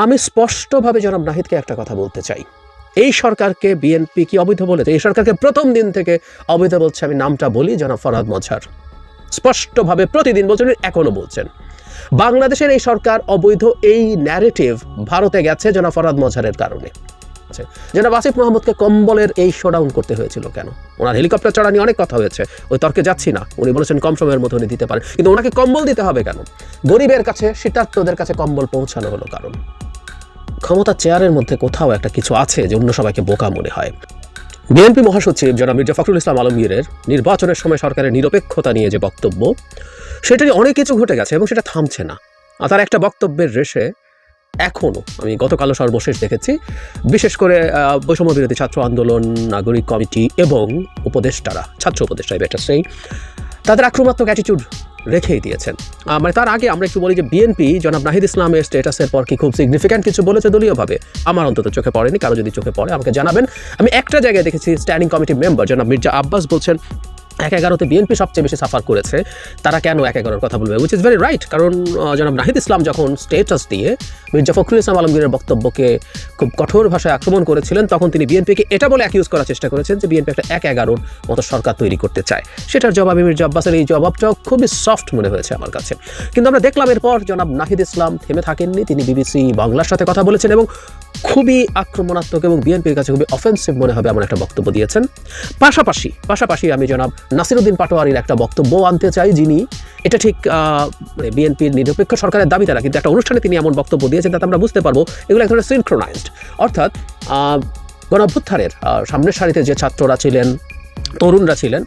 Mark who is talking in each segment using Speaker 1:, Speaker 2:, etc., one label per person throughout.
Speaker 1: আমি স্পষ্টভাবে জনাব নাহিদকে একটা কথা বলতে চাই, এই সরকারকে বিএনপি কি অবৈধ বলেছে? এই সরকারকে প্রথম দিন থেকে অবৈধ বলছে। আমি নামটা বলি, জনাব ফরহাদ মজহার স্পষ্টভাবে প্রতিদিন বলছেন, এখনো বলছেন বাংলাদেশের এই সরকার অবৈধ। এই ন্যারেটিভ ভারতে গেছে জনাব ফরহাদ মজহারের কারণে। জনাব আসিফ মাহমুদকে কম্বলের এই শোডাউন করতে হয়েছিল কেন? ওনার হেলিকপ্টার চড়া নিয়ে অনেক কথা হয়েছে, ওই তর্কে যাচ্ছি না। উনি বলেছেন কম সময়ের মধ্যে উনি দিতে পারেন, কিন্তু ওনাকে কম্বল দিতে হবে কেন? গরিবের কাছে, শীতার্তদের কাছে কম্বল পৌঁছানো হলো কারণ ক্ষমতা চেয়ারের মধ্যে কোথাও একটা কিছু আছে যে অন্য সবাইকে বোকা মনে হয়। বিএনপি মহাসচিব জনাব মির্জা ফখরুল ইসলাম আলমগীরের নির্বাচনের সময় সরকারের নিরপেক্ষতা নিয়ে যে বক্তব্য, সেটা নিয়ে অনেক কিছু ঘটে গেছে এবং সেটা থামছে না। আর তার একটা বক্তব্যের রেশে এখনও আমি গতকালও সর্বশেষ দেখেছি, বিশেষ করে বৈষম্য বিরোধী ছাত্র আন্দোলন, নাগরিক কমিটি এবং উপদেষ্টারা, ছাত্র উপদেষ্টা বেটার সেই, তাদের আক্রমণাত্মক অ্যাটিটিউড রেখেই দিয়েছেন। মানে তার আগে আমরা একটু বলি যে বিএনপি জনাব নাহিদ ইসলামের স্ট্যাটাসের পর কি খুব সিগনিফিক্যান্ট কিছু বলেছে দলীয়ভাবে? আমার অন্তত চোখে পড়েনি, কারো যদি চোখে পড়ে আমাকে জানাবেন। আমি একটা জায়গায় দেখেছি স্ট্যান্ডিং কমিটি মেম্বার জনাব মির্জা আব্বাস বলছেন ১/১১-তে বিএনপি সবচেয়ে বেশি সাফার করেছে, তারা কেন ১/১১-র কথা বলবে? উইচ ইজ ভেরি রাইট, কারণ জনাব নাহিদ ইসলাম যখন স্টেটাস দিয়ে মির্জা ফখরুল ইসলাম আলমগীরের বক্তব্যকে খুব কঠোর ভাষায় আক্রমণ করেছিলেন, তখন তিনি বিএনপিকে এটা বলে অ্যাকিউজ করার চেষ্টা করেছেন যে বিএনপি একটা ১/১১-র মতো সরকার তৈরি করতে চায়। সেটার জবাবে মির্জা আব্বাসের এই জবাবটাও খুবই সফট মনে হয়েছে আমার কাছে। কিন্তু আমরা দেখলাম এরপর জনাব নাহিদ ইসলাম থেমে থাকেননি, তিনি বিবিসি বাংলার সাথে কথা বলেছেন এবং খুবই আক্রমণাত্মক এবং বিএনপির কাছে খুবই অফেন্সিভ মনে হবে এমন একটা বক্তব্য দিয়েছেন। পাশাপাশি আমি জনাব নাসিরউদ্দিন পাটোয়ারির একটা বক্তব্য আনতে চাই, যিনি এটা ঠিক বিএনপির নিরপেক্ষ সরকারের দাবি তারা, কিন্তু একটা অনুষ্ঠানে তিনি এমন বক্তব্য দিয়েছেন তাতে আমরা বুঝতে পারবো এগুলো এক ধরনের সিনক্রোনাইজড। অর্থাৎ গণঅভ্যুত্থানের সামনের সারিতে যে ছাত্ররা ছিলেন, তরুণরা ছিলেন,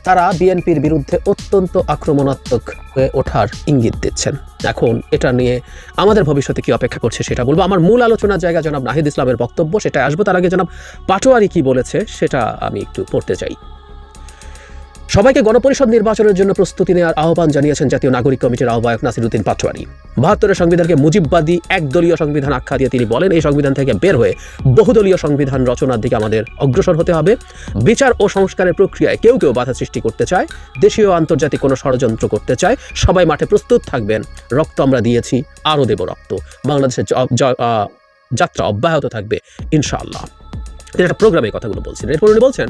Speaker 1: তারা বিএনপির বিরুদ্ধে অত্যন্ত আক্রমণাত্মক হয়ে ওঠার ইঙ্গিত দিচ্ছেন। এখন এটা নিয়ে আমাদের ভবিষ্যতে কি অপেক্ষা করছে সেটা বলবো। আমার মূল আলোচনার জায়গা জনাব নাহিদ ইসলামের বক্তব্য, সেটা আসবো। তার আগে জনাব পাটোয়ারি কি বলেছে সেটা আমি একটু পড়তে চাই। সবাইকে গণপরিষদ নির্বাচনের জন্য প্রস্তুতি নেওয়ার আহ্বান জানিয়েছেন জাতীয় নাগরিক কমিটির আহ্বায়ক নাসিরউদ্দিন পাটোয়ারি। ৭২-এর সংবিধানকে মুজিববাদী একদলীয় সংবিধান আখ্যা দিয়ে তিনি বলেন, এই সংবিধান থেকে বের হয়ে বহুদলীয় সংবিধান রচনার দিকে আমাদের অগ্রসর হতে হবে। বিচার ও সংস্কারের প্রক্রিয়ায় কেউ বাধা সৃষ্টি করতে চায়, দেশীয় আন্তর্জাতিক কোনো ষড়যন্ত্র করতে চায়, সবাই মাঠে প্রস্তুত থাকবেন। রক্ত আমরা দিয়েছি, আরও দেব রক্ত। বাংলাদেশের যাত্রা অব্যাহত থাকবে ইনশাআল্লাহ। তিনি একটা প্রোগ্রামে কথাগুলো বলছেন। এরপর উনি বলছেন,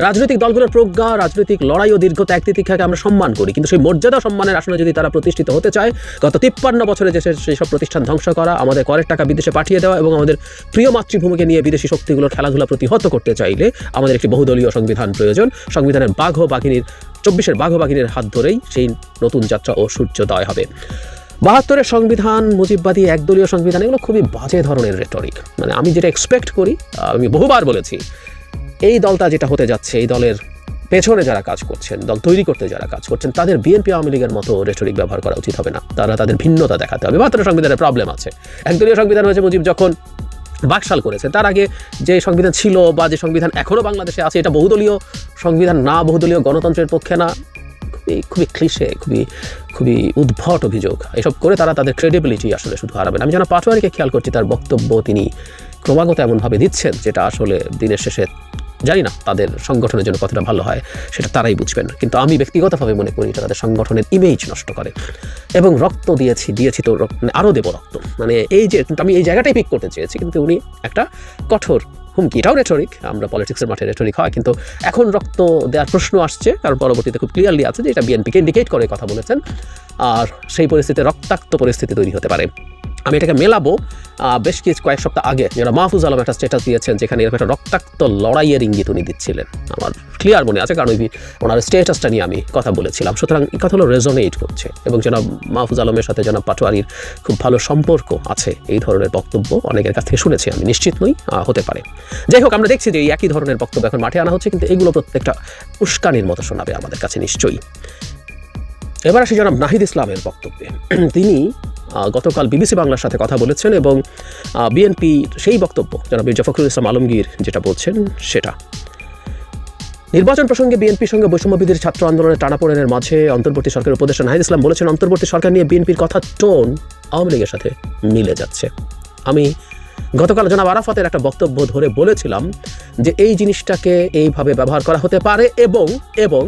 Speaker 1: রাজনৈতিক দলগুলোর প্রজ্ঞা, রাজনৈতিক লড়াই ও দীর্ঘ ত্যাগ তিতিক্ষাকে আমরা সম্মান করি, কিন্তু সেই মর্যাদা সম্মানের আসনে যদি তারা প্রতিষ্ঠিত হতে চায়, গত ৫৩ বছরে সেই সব প্রতিষ্ঠান ধ্বংস করা, আমাদের করের টাকা বিদেশে পাঠিয়ে দেওয়া এবং আমাদের প্রিয় মাতৃভূমিকে নিয়ে বিদেশি শক্তিগুলোর খেলাধুলা প্রতিহত করতে চাইলে আমাদের একটি বহুদলীয় সংবিধান প্রয়োজন। সংবিধানের বাঘ ও বাঘিনীর ২৪-এর বাঘ ও বাঘিনীর হাত ধরেই সেই নতুন যাত্রা ও সূর্যোদয় হবে। ৭২-এর সংবিধান, মুজিববাদী একদলীয় সংবিধান, এগুলো খুবই বাজে ধরনের রেটরিক। মানে আমি যেটা এক্সপেক্ট করি, আমি বহুবার বলেছি, এই দলটা যেটা হতে যাচ্ছে, এই দলের পেছনে যারা কাজ করছেন, দল তৈরি করতে যারা কাজ করছেন, তাদের বিএনপি আওয়ামী লীগের মতো রেটরিক ব্যবহার করা উচিত হবে না। তারা তাদের ভিন্নতা দেখাতে হবে। ৭২-এর সংবিধানের প্রবলেম আছে। একদলীয় সংবিধান হয়েছে মুজিব যখন বাকশাল করেছে, তার আগে যে সংবিধান ছিল বা যে সংবিধান এখনও বাংলাদেশে আছে, এটা বহুদলীয় সংবিধান না, বহুদলীয় গণতন্ত্রের পক্ষে না। খুবই ক্লিশে, খুবই উদ্ভট অভিযোগ। এসব করে তারা তাদের ক্রেডিবিলিটি আসলে শুধু হারাবেন। আমি যেন পাটোয়ারিকে খেয়াল করছি, তার বক্তব্য তিনি ক্রমাগত এমনভাবে দিচ্ছেন যেটা আসলে দিনের শেষে জানি না তাদের সংগঠনের জন্য কতটা ভালো হয়, সেটা তারাই বুঝবেন। কিন্তু আমি ব্যক্তিগতভাবে মনে করি এটা তাদের সংগঠনের ইমেজ নষ্ট করে। এবং রক্ত দিয়েছি তো আরও দেব রক্ত, মানে এই যে আমি এই জায়গাটাই পিক করতে চেয়েছি, কিন্তু উনি একটা কঠোর হুমকি, এটাও রেটরিক, আমরা পলিটিক্সের মাঠে রেটরিক হয়, কিন্তু এখন রক্ত দেওয়ার প্রশ্ন আসছে, কারণ পরবর্তীতে খুব ক্লিয়ারলি আছে যে এটা বিএনপিকে ইন্ডিকেট করে কথা বলেছেন, আর সেই পরিস্থিতিতে রক্তাক্ত পরিস্থিতি তৈরি হতে পারে। আমি এটাকে মেলাবো বেশ কয়েক সপ্তাহ আগে যারা মাহফুজ আলম একটা স্ট্যাটাস দিয়েছেন, যেখানে এরকম একটা রক্তাক্ত লড়াইয়ের ইঙ্গিত উনি দিচ্ছিলেন। আমার ক্লিয়ার মনে আছে, কারণ ওনার স্ট্যাটাসটা নিয়ে আমি কথা বলেছিলাম। সুতরাং এই কথাগুলো রেজোনেট করছে এবং জনাব মাহফুজ আলমের সাথে জনাব পাটোয়ারির খুব ভালো সম্পর্ক আছে। এই ধরনের বক্তব্য অনেকের কাছ থেকে শুনেছি, আমি নিশ্চিত নই, হতে পারে। যাই হোক, আমরা দেখছি যে এই একই ধরনের বক্তব্য এখন মাঠে আনা হচ্ছে, কিন্তু এগুলো প্রত্যেকটা উস্কানির মতো শোনাবে আমাদের কাছে নিশ্চয়ই। এবার আসি জনাব নাহিদ ইসলামের বক্তব্যে। তিনি গতকাল বিবিসি বাংলার সাথে কথা বলেছেন এবং বিএনপি সেই বক্তব্য জনাব মির্জা ফখরুল ইসলাম আলমগীর যেটা বলছেন সেটা। নির্বাচন প্রসঙ্গে বিএনপির সঙ্গে বৈষম্যবিরোধী ছাত্র আন্দোলনের টানাপোড়েনের মাঝে অন্তর্বর্তী সরকারের উপদেষ্টা নাহিদ ইসলাম বলেছেন, অন্তর্বর্তী সরকার নিয়ে বিএনপির কথা টোন আওয়ামী লীগের সাথে মিলে যাচ্ছে। আমি গতকাল জনাব আরাফাতের একটা বক্তব্য ধরে বলেছিলাম যে এই জিনিসটাকে এইভাবে ব্যবহার করা হতে পারে এবং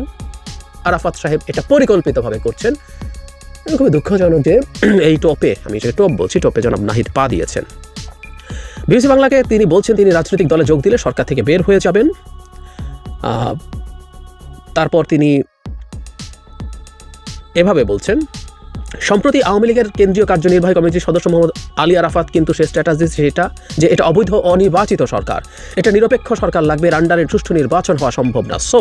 Speaker 1: আরাফাত সাহেব এটা পরিকল্পিতভাবে করছেন। খুবই দুঃখজনক যে এই টোপে, আমি যে টোপ বলছি, টোপে জনাব নাহিদ পা দিয়েছেন। বিবিসি বাংলাকে তিনি বলছেন তিনি রাজনৈতিক দলে যোগ দিলে সরকার থেকে বের হয়ে যাবেন। তারপর তিনি এভাবে বলছেন, সম্প্রতি আওয়ামী লীগের কেন্দ্রীয় কার্যনির্বাহী কমিটির সদস্য মোহাম্মদ আলী আরাফাত কিন্তু সে স্ট্যাটাস দিয়েছে সেটা যে এটা অবৈধ অনির্বাচিত সরকার, এটা নিরপেক্ষ সরকার লাগবে, এর আন্ডারে সুষ্ঠু নির্বাচন হওয়া সম্ভব না। সো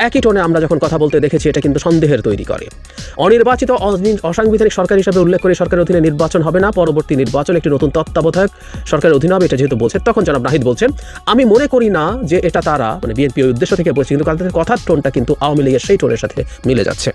Speaker 1: একই টোনে আমরা যখন কথা বলতে দেখেছি এটা কিন্তু সন্দেহের তৈরি করে। অনির্বাচিত অসাংবিধানিক সরকার হিসাবে উল্লেখ করে সরকারের অধীনে নির্বাচন হবে না, পরবর্তী নির্বাচন একটি নতুন তত্ত্বাবধায়ক সরকারের অধীনে হবে, এটা যেহেতু বলছে, তখন জনাব নাহিদ বলছেন আমি মনে করি না যে এটা তারা মানে বিএনপি উদ্দেশ্য থেকে বলছে, কিন্তু তাদের কথার টোনটা কিন্তু আওয়ামী লীগের সেই টোনের সাথে মিলে যাচ্ছে।